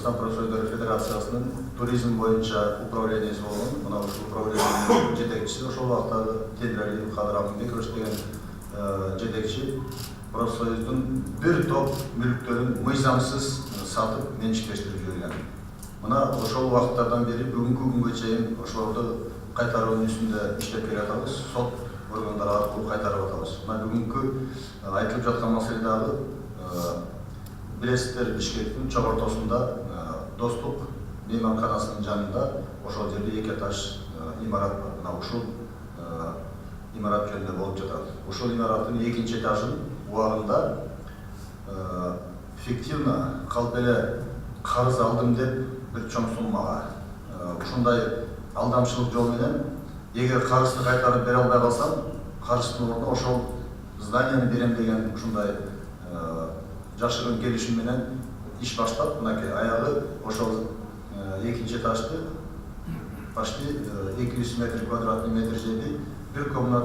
Башкортостан профсоюздар федерациясынын туризм боюнча управленияси болгон, мына ушул управлениянын жетекчиси ошол убакта Тендералиев Кадыр Аманбекович деген жетекчи профсоюздун бир топ мүлктөрүн мыйзамсыз сатып менчиктештирип жүргөн. Мына ошол убакыттардан бери бүгүнкү күнгө чейин ошолорду кайтаруунун үстүндө иштеп келатабыз. Сот органдары аркылуу кайтарып атабыз. Мына бүгүнкү айтылып жаткан маселе дагы билесиздер, Бишкектин чогортосунда Достук мейманканасынын жанында ошол жерде эки этаж имарат бар. Мына ушул имарат жөнүндө болуп жатат. Ушул имараттын экинчи этажын убагында фиктивно калп эле карыз алдым деп бир чоң суммага ушундай алдамчылык жол менен эгер карызды кайтарып бере албай калсам, карыздын ордуна ошол зданияны берем деген ушундай жашырын келишим менен иш баштап, мынакей аягы ошол экинчи этажды почти 200 метр квадратный метр жерди бир комнат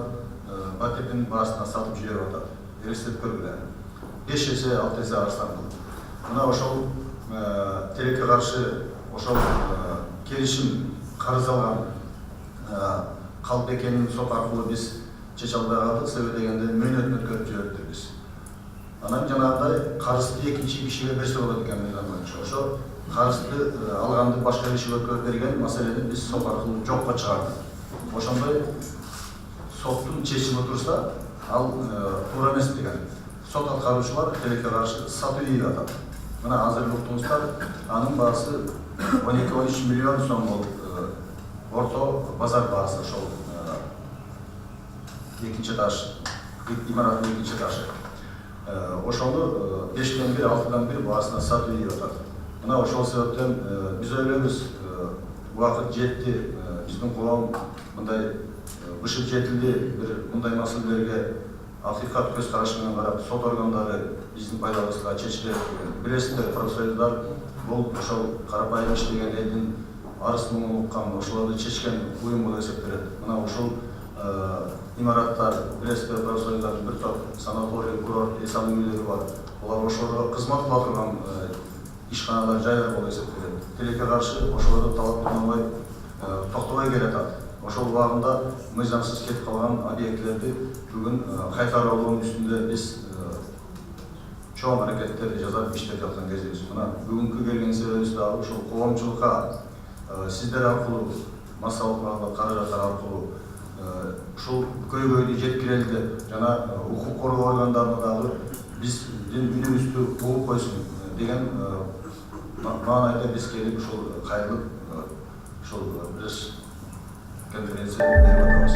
пакеттин баасына сатып жиберип атат. Элестетип көргүлө. 5 эсе 6 эсе арзан. Мына ошол тилекке каршы ошол келишим карыз алган калп экенин сот аркылуу биз чече албай калдык. Себеби дегенде мөөнөтүн өткөрүп жиберди биз. Анан жанагындай карызды экинчи кишиге берсе болот экен мыйзам боюнча. Ошо карызды алганды башка кишиге өткөрүп берген маселени биз сот аркылуу жокко чыгардык. Ошондой соттун чечими турса, ал туура эмес деген. Сот аткаруучулар тилекке каршы сатуу ийип атат. Мына азыр уктуңуздар, анын баасы 12-13 миллион сом болуп, орто базар баасы ошол экинчи этаж, имараттын экинчи этажы. Ошону 5-тен 1, 6-дан 1 баасына сатуу ийип атат. Мына ошол себептен биз ойлойбуз, убакыт жетти, биздин коом мындай бышып жетилди, бир мындай маселелерге акыйкат көз караш менен карап, сот органдары биздин пайдабызга чечилет. Билесиздер, профсоюздар бул ошол карапайым иштеген элдин арыз муңун уккан, ошолорду чечкен уюм болуп эсептелет. Мына ушул имараттар, билесиздер, профсоюздардын бир топ санаторий, курорт, эс алуу үйлөрү бар. Булар ошолорго кызмат кыла турган ишканалар, жайлар болуп эсептелет. Тилекке каршы ошолорду талаптанбай токтобой келатат. Ошол убагында мыйзамсыз кетип калган объектилерди бүгүн кайтарып алуунун үстүндө биз чоң аракеттерди жасап иштеп жаткан кезибиз. Мына бүгүнкү келген себебибиз дагы ушул коомчулукка сиздер аркылуу, массалык каражаттар аркылуу ушул көйгөйдү жеткирели деп, жана укук коргоо органдарына дагы биздин үнүбүздү угуп койсун деген маанайда биз келип ушул кайрылып ушул конференция берип атабыз.